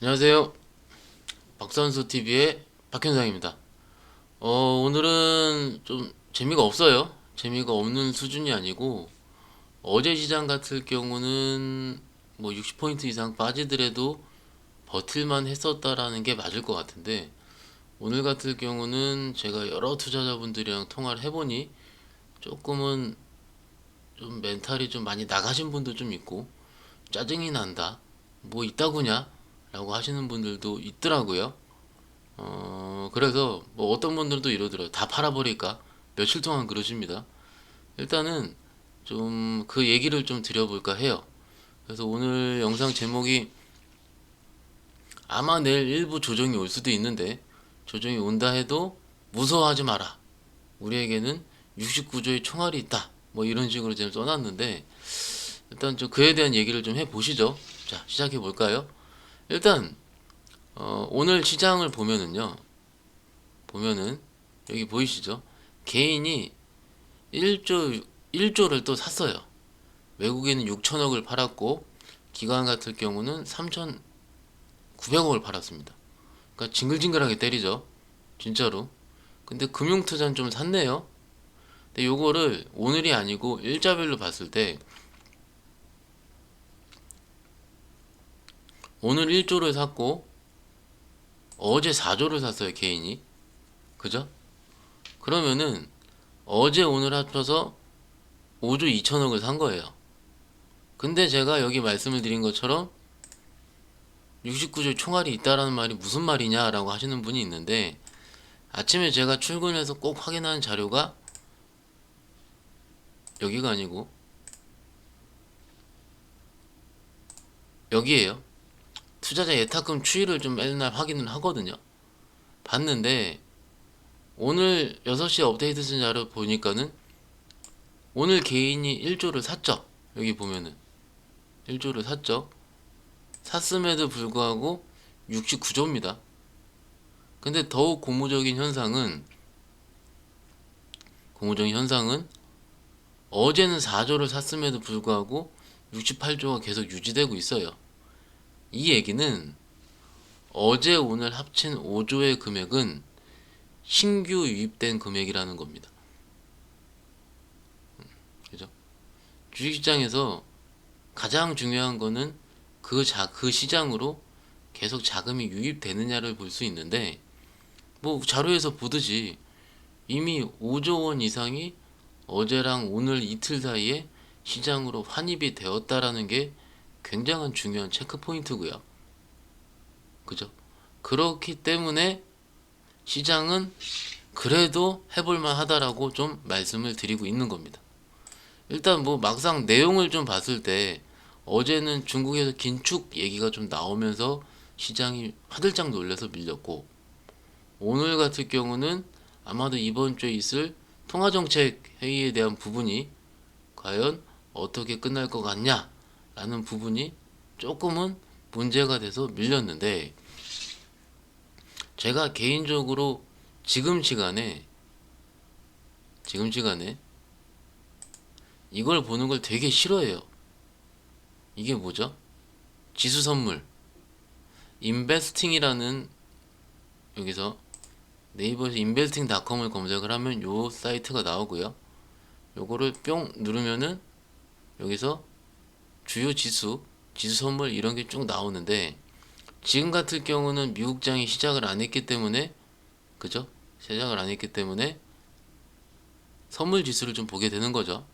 안녕하세요. 박선수TV의 박현상입니다. 오늘은 좀 재미가 없어요. 재미가 없는 수준이 아니고, 어제 시장 같을 경우는 뭐 60포인트 이상 빠지더라도 버틸만 했었다라는 게 맞을 것 같은데, 오늘 같을 경우는 제가 여러 투자자분들이랑 통화를 해보니 조금은 좀 멘탈이 좀 많이 나가신 분도 좀 있고, 짜증이 난다, 뭐 있다구냐 라고 하시는 분들도 있더라고요. 그래서 뭐 어떤 분들도 이러더라고요. 다 팔아버릴까? 며칠 동안 그러십니다. 일단은 좀 그 얘기를 좀 드려볼까 해요. 그래서 오늘 영상 제목이 아마 내일 일부 조정이 올 수도 있는데, 조정이 온다 해도 무서워하지 마라. 우리에게는 69조의 총알이 있다. 뭐 이런 식으로 제가 써놨는데, 일단 좀 그에 대한 얘기를 좀 해보시죠. 자, 시작해 볼까요? 일단 오늘 시장을 보면은요. 보면은 여기 보이시죠? 개인이 1조 1조를 또 샀어요. 외국인은 6천억을 팔았고, 기관 같은 경우는 3,900억을 팔았습니다. 그러니까 징글징글하게 때리죠. 진짜로. 근데 금융투자는 좀 샀네요. 근데 요거를 오늘이 아니고 일자별로 봤을 때, 오늘 1조를 샀고 어제 4조를 샀어요, 개인이. 그죠? 그러면은 어제 오늘 합쳐서 5조 2천억을 산 거예요. 근데 제가 여기 말씀을 드린 것처럼 69조 총알이 있다라는 말이 무슨 말이냐라고 하시는 분이 있는데, 아침에 제가 출근해서 꼭 확인하는 자료가 여기가 아니고 여기에요. 투자자 예탁금 추이를 좀 맨날 확인을 하거든요. 봤는데 오늘 6시에 업데이트 쓴 자료 보니까는 오늘 개인이 1조를 샀죠. 여기 보면은 1조를 샀죠. 샀음에도 불구하고 69조입니다. 근데 더욱 고무적인 현상은 어제는 4조를 샀음에도 불구하고 68조가 계속 유지되고 있어요. 이 얘기는 어제 오늘 합친 5조의 금액은 신규 유입된 금액이라는 겁니다. 그죠? 주식시장에서 가장 중요한 거는 그 시장으로 계속 자금이 유입되느냐를 볼 수 있는데, 뭐 자료에서 보듯이 이미 5조 원 이상이 어제랑 오늘 이틀 사이에 시장으로 환입이 되었다라는 게 굉장한 중요한 체크 포인트고요. 그죠? 그렇기 때문에 시장은 그래도 해볼만 하다라고 좀 말씀을 드리고 있는 겁니다. 일단 뭐 막상 내용을 좀 봤을 때 어제는 중국에서 긴축 얘기가 좀 나오면서 시장이 화들짝 놀라서 밀렸고, 오늘 같은 경우는 아마도 이번 주에 있을 통화정책 회의에 대한 부분이 과연 어떻게 끝날 것 같냐라는 부분이 조금은 문제가 돼서 밀렸는데, 제가 개인적으로 지금 시간에 지금 시간에 이걸 보는 걸 되게 싫어해요. 이게 뭐죠? 지수 선물 인베스팅이라는, 여기서 네이버에서 investing.com을 검색을 하면 요 사이트가 나오고요. 요거를 뿅 누르면은 여기서 주요 지수 선물 이런 게 쭉 나오는데, 지금 같은 경우는 미국장이 시작을 안 했기 때문에, 그죠? 시작을 안 했기 때문에 선물 지수를 좀 보게 되는 거죠.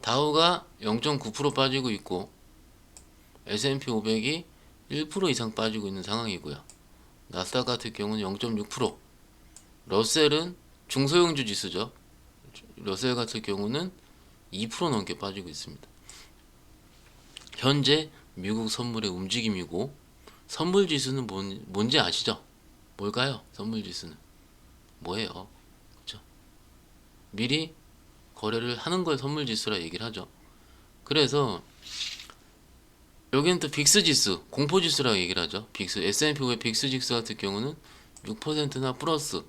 다우가 0.9% 빠지고 있고 S&P 500이 1% 이상 빠지고 있는 상황이고요. 나스닥 같은 경우는 0.6%, 러셀은 중소형주 지수죠. 러셀 같은 경우는 2% 넘게 빠지고 있습니다. 현재 미국 선물의 움직임이고, 선물 지수는 뭔지 아시죠? 뭘까요? 선물 지수는 뭐예요? 그렇죠? 미리 거래를 하는 걸 선물 지수라 얘기를 하죠. 그래서 여기는 또 빅스 지수, 공포 지수라고 얘기를 하죠. 빅스, S&P 500 빅스 지수 같은 경우는 6%나 플러스.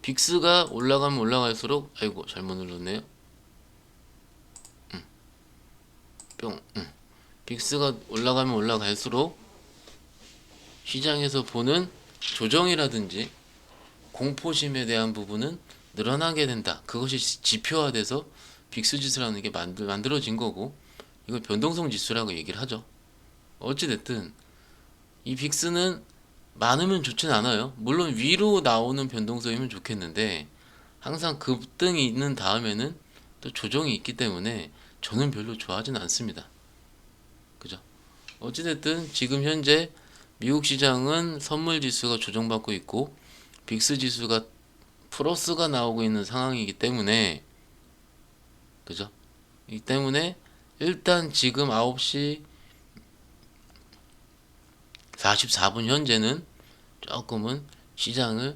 빅스가 올라가면 올라갈수록, 아이고 잘못 눌렀네요. 뿅. 빅스가 올라가면 올라갈수록 시장에서 보는 조정이라든지 공포심에 대한 부분은 늘어나게 된다. 그것이 지표화돼서 빅스 지수라는 게 만들어진 거고, 이걸 변동성 지수라고 얘기를 하죠. 어찌됐든 이 빅스는 많으면 좋진 않아요. 물론 위로 나오는 변동성이면 좋겠는데 항상 급등이 있는 다음에는 또 조정이 있기 때문에 저는 별로 좋아하진 않습니다. 그죠? 어찌됐든 지금 현재 미국 시장은 선물 지수가 조정받고 있고 빅스 지수가 플러스가 나오고 있는 상황이기 때문에, 그죠? 이 때문에 일단 지금 9시 44분 현재는 조금은 시장을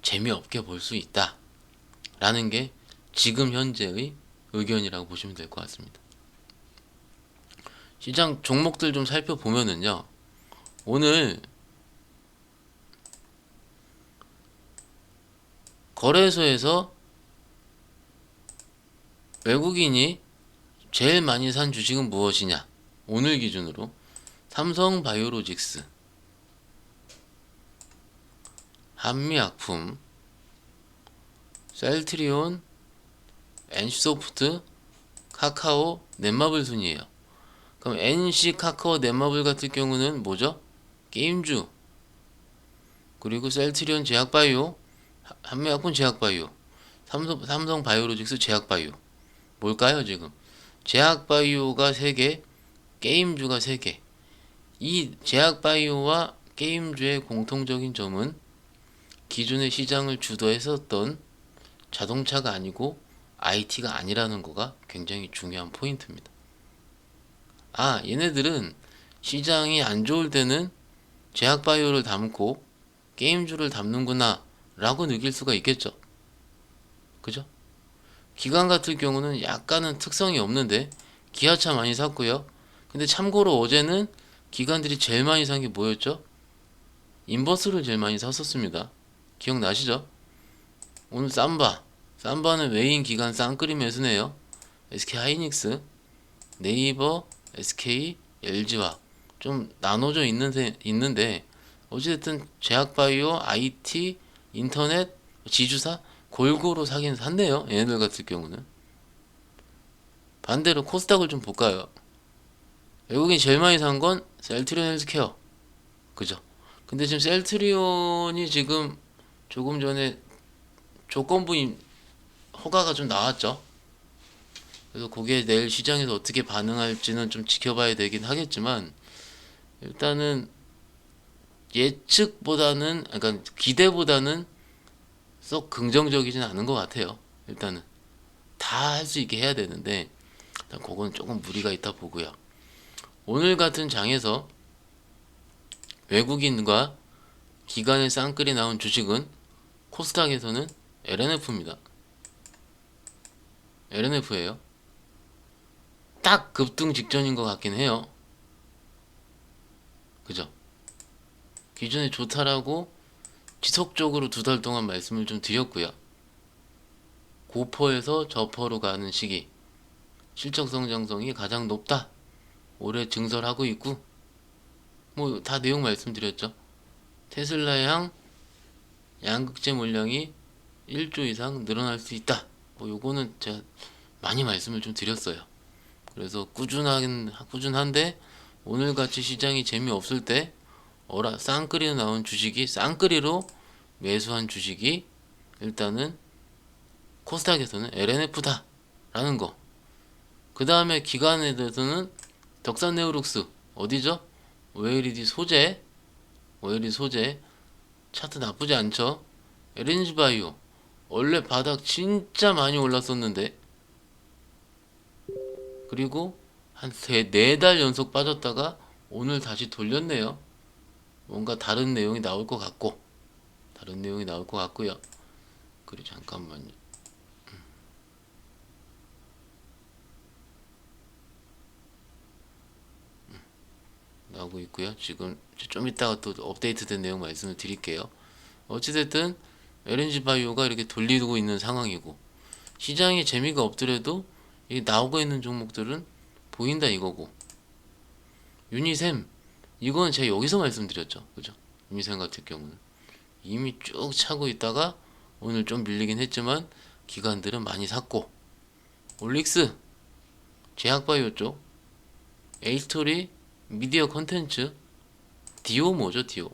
재미없게 볼 수 있다 라는 게 지금 현재의 의견이라고 보시면 될 것 같습니다. 시장 종목들 좀 살펴보면은요, 오늘 거래소에서 외국인이 제일 많이 산 주식은 무엇이냐? 오늘 기준으로 삼성바이오로직스, 한미약품, 셀트리온, NC소프트, 카카오, 넷마블 순이에요. 그럼 NC, 카카오, 넷마블 같은 경우는 뭐죠? 게임주, 그리고 셀트리온 제약바이오, 한미약품 제약바이오, 삼성바이오로직스 제약바이오. 뭘까요 지금? 제약바이오가 3개, 게임주가 3개. 이 제약바이오와 게임주의 공통적인 점은 기존의 시장을 주도했었던 자동차가 아니고 IT가 아니라는 거가 굉장히 중요한 포인트입니다. 아, 얘네들은 시장이 안 좋을 때는 제약바이오를 담고 게임주를 담는구나 라고 느낄 수가 있겠죠. 그죠? 기관 같은 경우는 약간은 특성이 없는데 기아차 많이 샀고요. 근데 참고로 어제는 기관들이 제일 많이 산 게 뭐였죠? 인버스를 제일 많이 샀었습니다. 기억나시죠? 오늘 삼바는 외인 기관 쌍끌이 매수네요. SK하이닉스, 네이버, SK, LG화학 좀 나눠져 있는데 어찌됐든 제약바이오, IT, 인터넷, 지주사 골고루 사긴 샀네요. 얘네들 같은 경우는. 반대로 코스닥을 좀 볼까요? 외국인 제일 많이 산 건 셀트리온 헬스케어, 그죠? 근데 지금 셀트리온이 지금 조금 전에 조건부 허가가 좀 나왔죠. 그래서 그게 내일 시장에서 어떻게 반응할지는 좀 지켜봐야 되긴 하겠지만, 일단은 예측보다는, 그러니까 기대보다는 썩 긍정적이진 않은 것 같아요. 일단은 다 할 수 있게 해야 되는데 일단 그건 조금 무리가 있다 보고요. 오늘 같은 장에서 외국인과 기관의 쌍끌이 나온 주식은 코스닥에서는 LNF입니다. LNF예요. 딱 급등 직전인 것 같긴 해요. 그죠? 기존에 좋다라고 지속적으로 2달 동안 말씀을 좀 드렸고요. 고퍼에서 저퍼로 가는 시기, 실적 성장성이 가장 높다. 올해 증설하고 있고, 뭐 다 내용 말씀드렸죠. 테슬라향 양극재 물량이 1조 이상 늘어날 수 있다. 뭐 요거는 제가 많이 말씀을 좀 드렸어요. 그래서 꾸준한데 오늘같이 시장이 재미없을 때 쌍끌이로 나온 주식이, 쌍끌이로 매수한 주식이 일단은 코스닥에서는 LNF다 라는 거. 그 다음에 기관에 대해서는 덕산네오룩스 어디죠? OLED 소재, 차트 나쁘지 않죠? LNG바이오 원래 바닥 진짜 많이 올랐었는데, 그리고 한 4달 연속 빠졌다가 오늘 다시 돌렸네요. 뭔가 다른 내용이 나올 것 같고요. 그리고 잠깐만요. 나오고 있고요. 지금 좀 이따가 또 업데이트된 내용 말씀을 드릴게요. 어찌됐든 LNG 바이오가 이렇게 돌리고 있는 상황이고, 시장에 재미가 없더라도 이 나오고 있는 종목들은 보인다 이거고, 유니셈, 이건 제가 여기서 말씀드렸죠. 그죠? 유니셈 같은 경우는 이미 쭉 차고 있다가 오늘 좀 밀리긴 했지만 기관들은 많이 샀고, 올릭스, 제약바이오 쪽, 에이스토리, 미디어 컨텐츠, 디오 뭐죠? 디오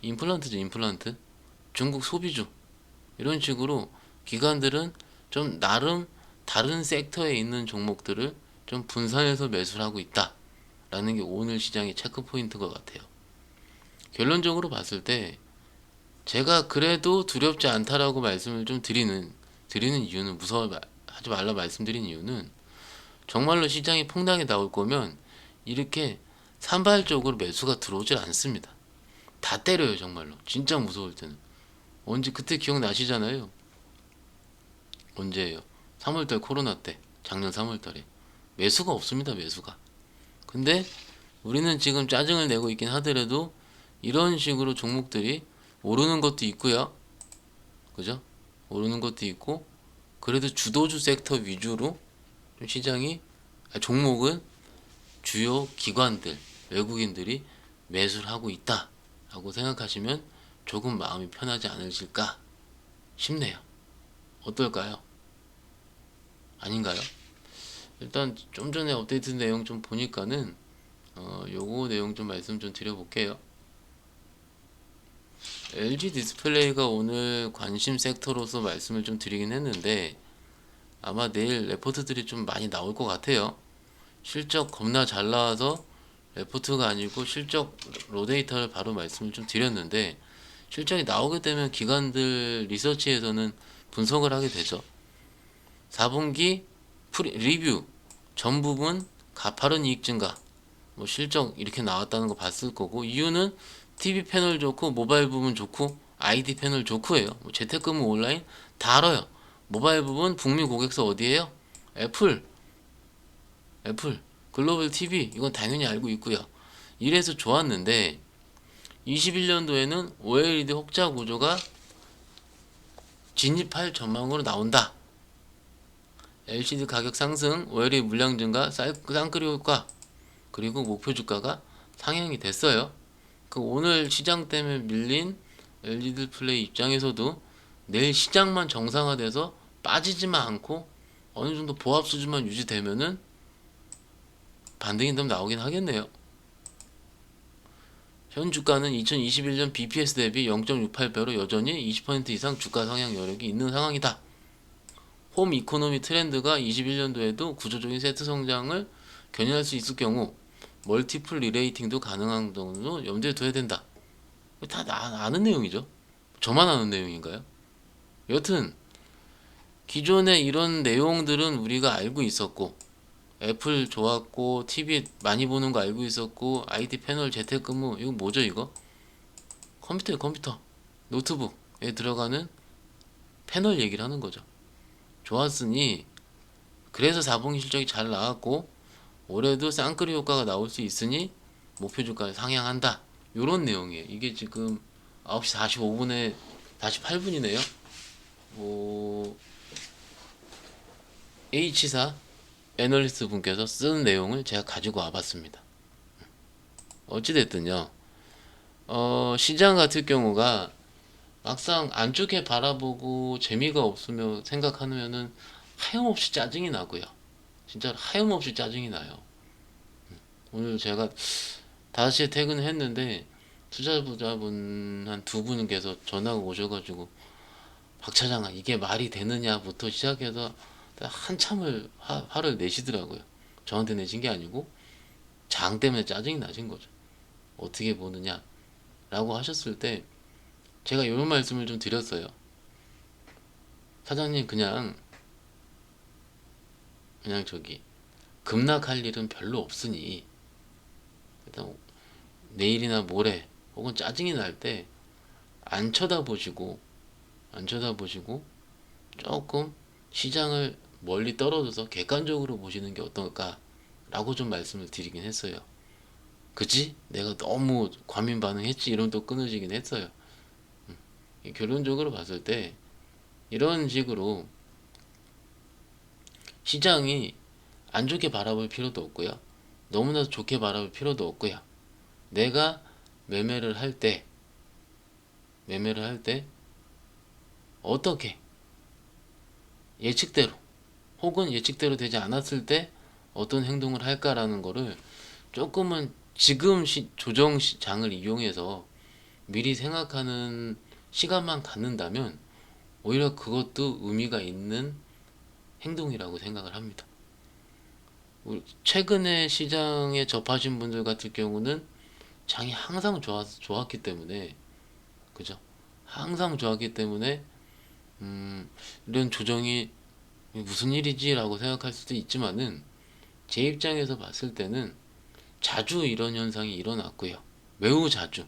임플란트죠. 임플란트, 중국 소비주, 이런 식으로 기관들은 좀 나름 다른 섹터에 있는 종목들을 좀 분산해서 매수를 하고 있다라는 게 오늘 시장의 체크 포인트인 것 같아요. 결론적으로 봤을 때 제가 그래도 두렵지 않다라고 말씀을 좀 드리는 이유는, 무서워하지 말라 말씀드린 이유는, 정말로 시장이 퐁당이 나올 거면 이렇게 산발적으로 매수가 들어오질 않습니다. 다 때려요. 정말로 진짜 무서울 때는. 언제, 그때 기억나시잖아요. 언제예요? 3월달 코로나 때, 작년 3월달에 매수가 없습니다. 매수가. 근데 우리는 지금 짜증을 내고 있긴 하더라도 이런 식으로 종목들이 오르는 것도 있고요. 그죠? 오르는 것도 있고, 그래도 주도주 섹터 위주로 좀 시장이, 종목은 주요 기관들, 외국인들이 매수를 하고 있다라고 생각하시면 조금 마음이 편하지 않으실까 싶네요. 어떨까요? 아닌가요? 일단 좀 전에 업데이트 내용 좀 보니까는 요거 내용 좀 말씀 좀 드려볼게요. LG 디스플레이가 오늘 관심 섹터로서 말씀을 좀 드리긴 했는데, 아마 내일 레포트들이 좀 많이 나올 것 같아요. 실적 겁나 잘 나와서 레포트가 아니고 실적로 데이터를 바로 말씀을 좀 드렸는데, 실적이 나오게 되면 기관들 리서치에서는 분석을 하게 되죠. 4분기 리뷰 전 부분 가파른 이익 증가, 뭐 실적 이렇게 나왔다는 거 봤을 거고, 이유는 TV 패널 좋고 모바일 부분 좋고 ID 패널 좋고예요. 뭐 재택근무 온라인 다 알아요. 모바일 부분 북미 고객사 어디예요? 애플, 애플 글로벌 TV, 이건 당연히 알고 있고요. 이래서 좋았는데 21년도에는 OLED 혹자 구조가 진입할 전망으로 나온다. LCD 가격 상승, OLED 물량 증가, 쌍끌이 효과, 그리고 목표 주가가 상향이 됐어요. 그 오늘 시장 때문에 밀린 LG 디스플레이 입장에서도 내일 시장만 정상화돼서 빠지지만 않고 어느 정도 보합 수준만 유지되면은 반등이 좀 나오긴 하겠네요. 현 주가는 2021년 BPS 대비 0.68배로 여전히 20% 이상 주가 상향 여력이 있는 상황이다. 홈 이코노미 트렌드가 21년도에도 구조적인 세트 성장을 견인할 수 있을 경우 멀티플 리레이팅도 가능한 정도 염두에 둬야 된다. 다 아는 내용이죠. 저만 아는 내용인가요? 여튼 기존에 이런 내용들은 우리가 알고 있었고, 애플 좋았고 TV 많이 보는 거 알고 있었고, IT 패널 재택근무, 이거 뭐죠 이거? 컴퓨터 노트북에 들어가는 패널 얘기를 하는 거죠. 좋았으니, 그래서 4분기 실적이 잘 나왔고 올해도 쌍끌이 효과가 나올 수 있으니 목표 주가를 상향한다, 요런 내용이에요. 이게 지금 9시 45분에 48분이네요 H사 애널리스트 분께서 쓴 내용을 제가 가지고 와봤습니다. 어찌됐든요, 시장 같은 경우가 막상 안 좋게 바라보고 재미가 없으며 생각하면은 하염없이 짜증이 나고요. 진짜 하염없이 짜증이 나요. 오늘 제가 5시에 퇴근했는데 투자부자분 한 두 분께서 전화가 오셔가지고, 박 차장아 이게 말이 되느냐부터 시작해서 한참을 화를 내시더라고요. 저한테 내신 게 아니고 장 때문에 짜증이 나신 거죠. 어떻게 보느냐 라고 하셨을 때 제가 이런 말씀을 좀 드렸어요. 사장님, 그냥 저기 급락할 일은 별로 없으니 일단 내일이나 모레 혹은 짜증이 날 때 안 쳐다보시고 조금 시장을 멀리 떨어져서 객관적으로 보시는 게 어떨까 라고 좀 말씀을 드리긴 했어요. 그치? 내가 너무 과민 반응했지, 이러면 또 끊어지긴 했어요. 결론적으로 봤을 때 이런 식으로 시장이 안 좋게 바라볼 필요도 없고요. 너무나 좋게 바라볼 필요도 없고요. 내가 매매를 할 때, 매매를 할 때 어떻게 예측대로 혹은 예측대로 되지 않았을 때 어떤 행동을 할까라는 거를 조금은 지금 조정장을 이용해서 미리 생각하는 시간만 갖는다면 오히려 그것도 의미가 있는 행동이라고 생각을 합니다. 최근에 시장에 접하신 분들 같은 경우는 장이 항상 좋았기 때문에, 그죠? 항상 좋았기 때문에 이런 조정이 무슨 일이지라고 생각할 수도 있지만은 제 입장에서 봤을 때는 자주 이런 현상이 일어났고요. 매우 자주.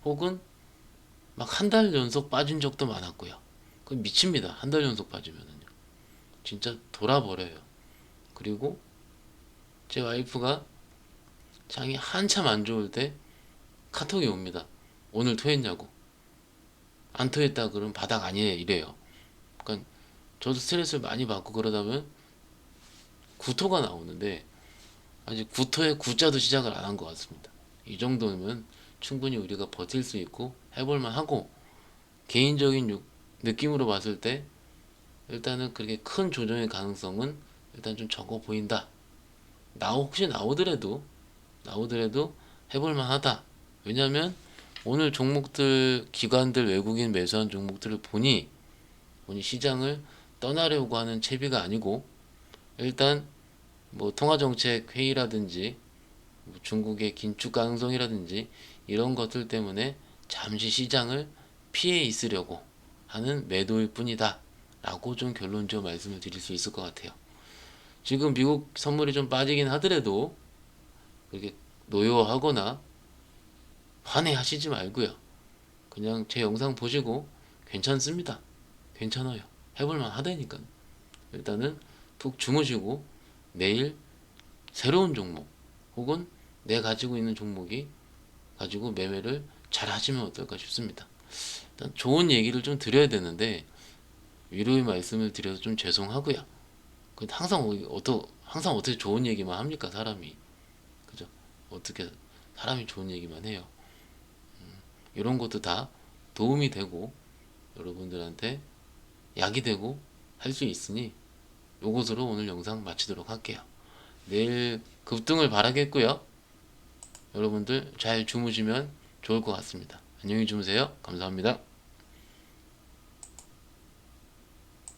혹은 막 한 달 연속 빠진 적도 많았고요. 그건 미칩니다. 한 달 연속 빠지면은요. 진짜 돌아버려요. 그리고 제 와이프가 장이 한참 안 좋을 때 카톡이 옵니다. 오늘 토했냐고. 안 토했다 그러면 바닥 아니에요. 이래요. 그러니까 저도 스트레스를 많이 받고 그러다 보면 구토가 나오는데 아직 구토의 구자도 시작을 안 한 것 같습니다. 이 정도면 충분히 우리가 버틸 수 있고 해볼만 하고, 개인적인 느낌으로 봤을 때 일단은 그렇게 큰 조정의 가능성은 일단 좀 적어 보인다. 혹시 나오더라도 해볼만 하다. 왜냐면 오늘 종목들, 기관들, 외국인 매수한 종목들을 보니 시장을 떠나려고 하는 채비가 아니고, 일단 뭐 통화정책 회의라든지 뭐 중국의 긴축 가능성이라든지 이런 것들 때문에 잠시 시장을 피해 있으려고 하는 매도일 뿐이다 라고 좀 결론적으로 말씀을 드릴 수 있을 것 같아요. 지금 미국 선물이 좀 빠지긴 하더라도 그렇게 노여워하거나 화내하시지 말고요. 그냥 제 영상 보시고 괜찮습니다. 괜찮아요. 해볼만 하다니까. 일단은 푹 주무시고 내일 새로운 종목 혹은 내 가지고 있는 종목이 가지고 매매를 잘 하시면 어떨까 싶습니다. 일단 좋은 얘기를 좀 드려야 되는데 위로의 말씀을 드려서 좀 죄송하고요. 항상 어떻게 좋은 얘기만 합니까, 사람이. 그죠? 어떻게 사람이 좋은 얘기만 해요. 이런 것도 다 도움이 되고 여러분들한테 약이 되고 할 수 있으니 요것으로 오늘 영상 마치도록 할게요. 내일 급등을 바라겠고요. 여러분들 잘 주무시면 좋을 것 같습니다. 안녕히 주무세요. 감사합니다.